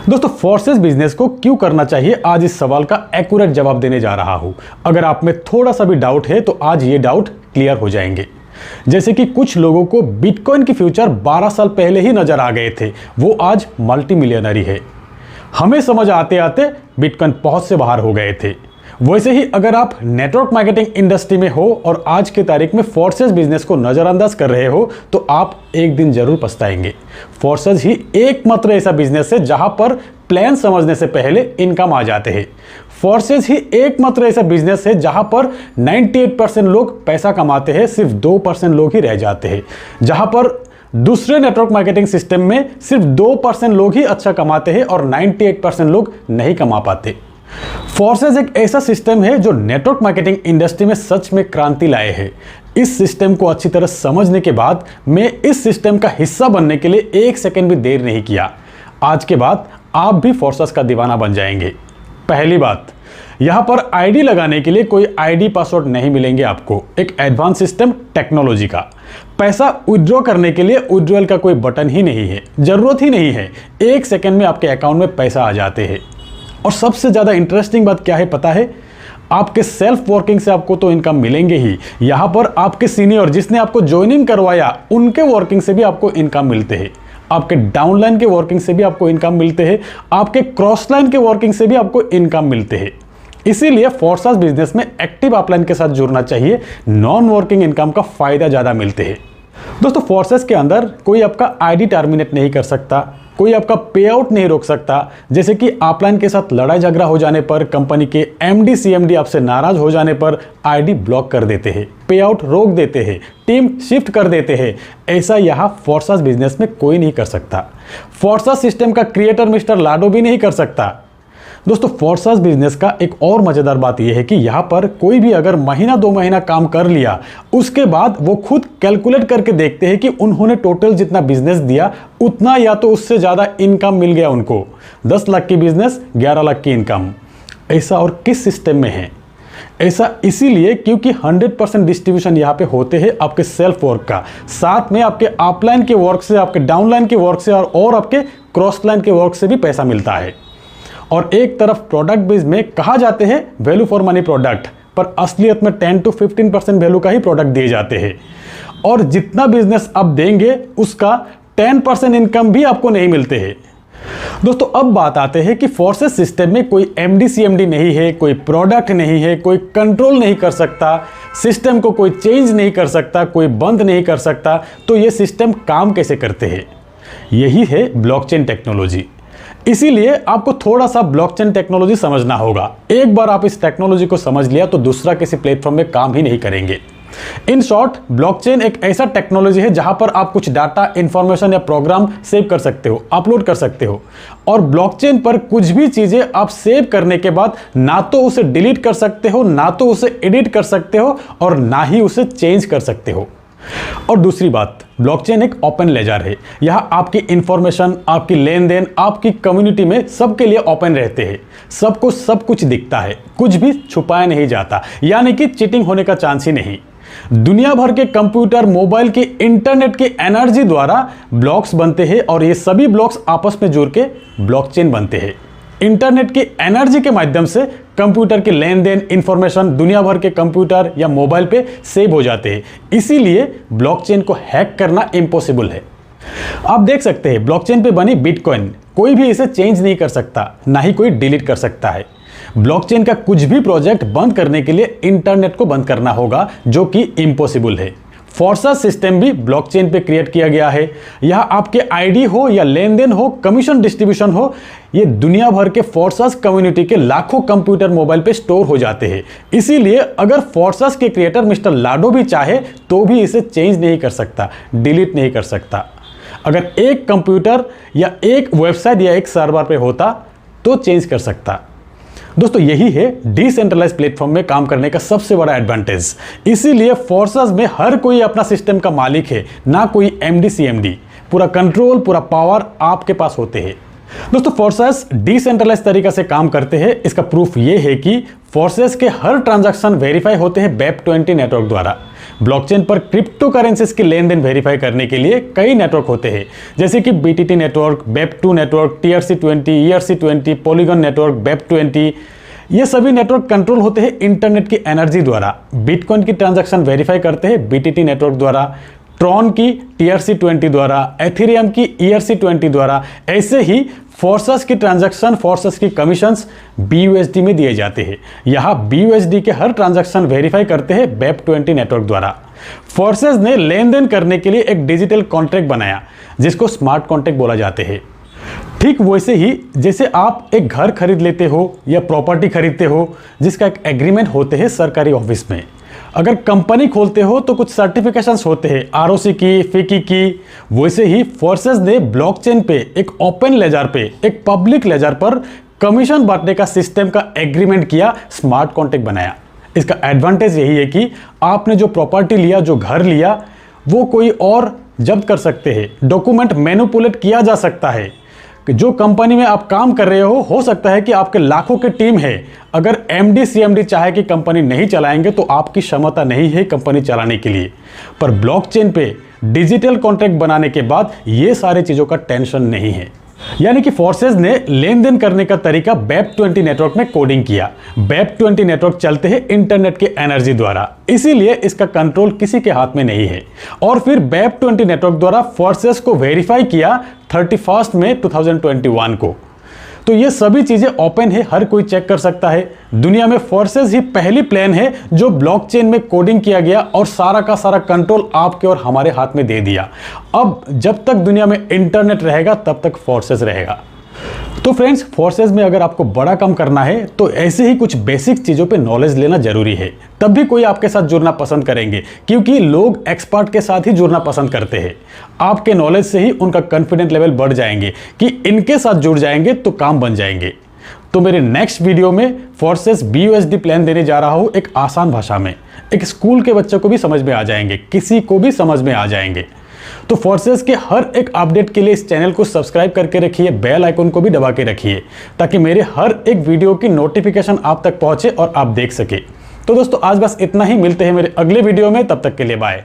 दोस्तों, forces business को क्यों करना चाहिए, आज इस सवाल का एक्यूरेट जवाब देने जा रहा हूं। अगर आप में थोड़ा सा भी डाउट है तो आज ये डाउट क्लियर हो जाएंगे। जैसे कि कुछ लोगों को बिटकॉइन की फ्यूचर 12 साल पहले ही नजर आ गए थे, वो आज मल्टी मिलियनरी है। हमें समझ आते आते बिटकॉइन पहुंच से बाहर हो गए थे। वैसे ही अगर आप नेटवर्क मार्केटिंग इंडस्ट्री में हो और आज की तारीख में फोर्सेस बिजनेस को नजरअंदाज कर रहे हो तो आप एक दिन जरूर पछताएंगे। फोर्सेस ही एकमात्र ऐसा बिजनेस है जहां पर प्लान समझने से पहले इनकम आ जाते हैं। फोर्सेस ही एकमात्र ऐसा बिजनेस है जहां पर 98% लोग पैसा कमाते हैं, सिर्फ 2% लोग ही रह जाते हैं। जहां पर दूसरे नेटवर्क मार्केटिंग सिस्टम में सिर्फ 2% लोग ही अच्छा कमाते हैं और 98% लोग नहीं कमा पाते। फोर्सेस एक ऐसा सिस्टम है जो नेटवर्क मार्केटिंग इंडस्ट्री में सच में क्रांति लाए है। इस सिस्टम को अच्छी तरह समझने के बाद मैं इस सिस्टम का हिस्सा बनने के लिए एक सेकंड भी देर नहीं किया। आज के बाद आप भी फोर्सेस का दीवाना बन जाएंगे। पहली बात, यहां पर आईडी लगाने के लिए कोई आईडी पासवर्ड नहीं मिलेंगे आपको। एक एडवांस सिस्टम टेक्नोलॉजी का। पैसा विड्रॉ करने के लिए विड्रॉल का कोई बटन ही नहीं है, जरूरत ही नहीं है। एक सेकंड में आपके अकाउंट में पैसा आ जाते हैं। और सबसे ज्यादा इंटरेस्टिंग बात क्या है पता है? आपके सेल्फ वर्किंग से आपको तो इनकम मिलेंगे ही, यहां पर आपके सीनियर जिसने आपको ज्वाइनिंग करवाया उनके वर्किंग से भी आपको इनकम मिलते हैं। आपके डाउनलाइन के वर्किंग से भी आपको इनकम मिलते हैं। आपके क्रॉस लाइन के वर्किंग से भी आपको इनकम मिलते हैं। इसीलिए फोर्सेस बिजनेस में एक्टिव अपलाइन के साथ जुड़ना चाहिए। नॉन वर्किंग इनकम का फायदा ज्यादा मिलते हैं। दोस्तों, फोर्सेस के अंदर कोई आपका आईडी टर्मिनेट नहीं कर सकता, कोई आपका पे आउट नहीं रोक सकता। जैसे कि अपलाइन के साथ लड़ाई झगड़ा हो जाने पर, कंपनी के एमडी सीएमडी आपसे नाराज हो जाने पर आईडी ब्लॉक कर देते हैं, पे आउट रोक देते हैं, टीम शिफ्ट कर देते हैं। ऐसा यहां फोर्सेस बिजनेस में कोई नहीं कर सकता। फोर्सेस सिस्टम का क्रिएटर मिस्टर लाडो भी नहीं कर सकता। दोस्तों, फोर्सेस बिजनेस का एक और मजेदार बात यह है कि यहां पर कोई भी अगर महीना 2 महीना काम कर लिया, उसके बाद वो खुद कैलकुलेट करके देखते हैं कि उन्होंने टोटल जितना बिजनेस दिया उतना या तो उससे ज्यादा इनकम मिल गया उनको। 10 लाख की बिजनेस, 11 लाख की इनकम। ऐसा और किस सिस्टम में है? ऐसा इसीलिए क्योंकि 100% डिस्ट्रीब्यूशन यहाँ पे होते हैं आपके सेल्फ वर्क का, साथ में आपके अपलाइन के वर्क से, आपके डाउनलाइन के वर्क से और आपके क्रॉस लाइन के वर्क से भी पैसा मिलता है। और एक तरफ प्रोडक्ट बेस में कहा जाते हैं वैल्यू फॉर मनी प्रोडक्ट, पर असलियत में 10 to 15% वैल्यू का ही प्रोडक्ट दिए जाते हैं। और जितना बिजनेस आप देंगे उसका 10% इनकम भी आपको नहीं मिलते हैं। दोस्तों, अब बात आते हैं कि फोर्सेस सिस्टम में कोई एमडी सीएमडी नहीं है, कोई प्रोडक्ट नहीं है, कोई कंट्रोल नहीं कर सकता, सिस्टम को कोई चेंज नहीं कर सकता, कोई बंद नहीं कर सकता। तो ये सिस्टम काम कैसे करते हैं? यही है ब्लॉकचेन टेक्नोलॉजी। इसीलिए आपको थोड़ा सा ब्लॉकचेन टेक्नोलॉजी समझना होगा। एक बार आप इस टेक्नोलॉजी को समझ लिया तो दूसरा किसी प्लेटफॉर्म में काम ही नहीं करेंगे। इन शॉर्ट, ब्लॉकचेन एक ऐसा टेक्नोलॉजी है जहां पर आप कुछ डाटा, इंफॉर्मेशन या प्रोग्राम सेव कर सकते हो, अपलोड कर सकते हो। और ब्लॉकचेन पर कुछ भी चीजें आप सेव करने के बाद ना तो उसे डिलीट कर सकते हो, ना तो उसे एडिट कर सकते हो और ना ही उसे चेंज कर सकते हो। और दूसरी बात, ब्लॉकचेन एक ओपन लेजर है। यहां आपकी इंफॉर्मेशन, आपकी लेन देन, आपकी कम्युनिटी में सबके लिए ओपन रहते हैं। सबको सब कुछ दिखता है, कुछ भी छुपाया नहीं जाता, यानी कि चीटिंग होने का चांस ही नहीं। दुनिया भर के कंप्यूटर, मोबाइल के, इंटरनेट की एनर्जी द्वारा ब्लॉक्स बनते हैं और ये सभी ब्लॉक्स आपस में जुड़ के ब्लॉकचेन बनते हैं। इंटरनेट की एनर्जी के माध्यम से कंप्यूटर के लेन देन, इंफॉर्मेशन दुनिया भर के कंप्यूटर या मोबाइल पे सेव हो जाते हैं। इसीलिए ब्लॉकचेन को हैक करना इम्पॉसिबल है। आप देख सकते हैं ब्लॉकचेन पे बनी बिटकॉइन, कोई भी इसे चेंज नहीं कर सकता, ना ही कोई डिलीट कर सकता है। ब्लॉकचेन का कुछ भी प्रोजेक्ट बंद करने के लिए इंटरनेट को बंद करना होगा, जो कि इम्पॉसिबल है। फोर्सेस सिस्टम भी ब्लॉकचेन पे क्रिएट किया गया है। यह आपके आईडी हो या लेन देन हो, कमीशन डिस्ट्रीब्यूशन हो, ये दुनिया भर के फोर्सेस कम्युनिटी के लाखों कंप्यूटर, मोबाइल पे स्टोर हो जाते हैं। इसीलिए अगर फोर्सेस के क्रिएटर मिस्टर लाडो भी चाहे तो भी इसे चेंज नहीं कर सकता, डिलीट नहीं कर सकता। अगर एक कंप्यूटर या एक वेबसाइट या एक सर्वर पे होता तो चेंज कर सकता। दोस्तों, यही है डिसेंट्रलाइज प्लेटफॉर्म में काम करने का सबसे बड़ा एडवांटेज। इसीलिए फोर्सेस में हर कोई अपना सिस्टम का मालिक है, ना कोई एमडी सीएमडी। पूरा कंट्रोल, पूरा पावर आपके पास होते हैं। दोस्तों, फोर्सेस डिसेंट्रलाइज तरीका से काम करते हैं। इसका प्रूफ ये है कि फोर्सेस के हर ट्रांजैक्शन वेरीफाई होते हैं वेब 20 नेटवर्क द्वारा। ब्लॉकचेन पर क्रिप्टो करेंसीज के लेन देन वेरीफाई करने के लिए कई नेटवर्क होते हैं, जैसे कि BTT network, BEP2 network, TRC20, ERC20, polygon network, BEP20। ये सभी नेटवर्क कंट्रोल होते हैं इंटरनेट की एनर्जी द्वारा। बिटकॉइन की ट्रांजैक्शन वेरीफाई करते हैं BTT नेटवर्क द्वारा, ट्रॉन की TRC20 द्वारा, एथेरियम की ERC20 द्वारा। ऐसे ही फोर्सेस की ट्रांजैक्शन, फोर्सेस की कमीशंस BUSD में दिए जाते हैं। यहाँ BUSD के हर ट्रांजैक्शन वेरीफाई करते हैं BEP20 नेटवर्क द्वारा। फोर्सेस ने लेन देन करने के लिए एक डिजिटल कॉन्ट्रैक्ट बनाया जिसको स्मार्ट कॉन्ट्रैक्ट बोला जाते हैं। ठीक वैसे ही जैसे आप एक घर खरीद लेते हो या प्रॉपर्टी खरीदते हो जिसका एक एग्रीमेंट होते हैं सरकारी ऑफिस में। अगर कंपनी खोलते हो तो कुछ सर्टिफिकेशंस होते हैं ROC की, FICCI की। वैसे ही फोर्सेस ने ब्लॉकचेन पे एक ओपन लेजर पे, एक पब्लिक लेजर पर कमीशन बांटने का सिस्टम का एग्रीमेंट किया, स्मार्ट कॉन्ट्रैक्ट बनाया। इसका एडवांटेज यही है कि आपने जो प्रॉपर्टी लिया, जो घर लिया, वो कोई और जब्त कर सकते हैं। डॉक्यूमेंट मैनिपुलेट किया जा सकता है। जो कंपनी में आप काम कर रहे हो सकता है कि आपके लाखों की टीम है, अगर MD CMD चाहे कि कंपनी नहीं चलाएंगे तो आपकी क्षमता नहीं है कंपनी चलाने के लिए। पर ब्लॉकचेन पे डिजिटल कॉन्ट्रैक्ट बनाने के बाद ये सारी चीज़ों का टेंशन नहीं है। यानी कि फोर्सेस ने लेन देन करने का तरीका BEP20 नेटवर्क में कोडिंग किया। BEP20 नेटवर्क चलते हैं इंटरनेट के एनर्जी द्वारा, इसीलिए इसका कंट्रोल किसी के हाथ में नहीं है। और फिर BEP20 नेटवर्क द्वारा फोर्सेस को वेरीफाई किया 31 मई 2021 को। तो ये सभी चीजें ओपन है, हर कोई चेक कर सकता है। दुनिया में फोर्सेस ही पहली प्लेन है जो ब्लॉकचेन में कोडिंग किया गया और सारा का सारा कंट्रोल आपके और हमारे हाथ में दे दिया। अब जब तक दुनिया में इंटरनेट रहेगा तब तक फोर्सेस रहेगा। तो फ्रेंड्स, फोर्सेस में अगर आपको बड़ा काम करना है तो ऐसे ही कुछ बेसिक चीज़ों पे नॉलेज लेना जरूरी है, तब भी कोई आपके साथ जुड़ना पसंद करेंगे, क्योंकि लोग एक्सपर्ट के साथ ही जुड़ना पसंद करते हैं। आपके नॉलेज से ही उनका कॉन्फिडेंस लेवल बढ़ जाएंगे कि इनके साथ जुड़ जाएंगे तो काम बन जाएंगे। तो मेरे नेक्स्ट वीडियो में फोर्सेस BUSD प्लान देने जा रहा हूँ एक आसान भाषा में, एक स्कूल के बच्चों को भी समझ में आ जाएंगे, किसी को भी समझ में आ जाएंगे। तो फोर्सेस के हर एक अपडेट के लिए इस चैनल को सब्सक्राइब करके रखिए, बेल आइकन को भी दबा के रखिए, ताकि मेरे हर एक वीडियो की नोटिफिकेशन आप तक पहुंचे और आप देख सके। तो दोस्तों, आज बस इतना ही। मिलते हैं मेरे अगले वीडियो में, तब तक के लिए बाय।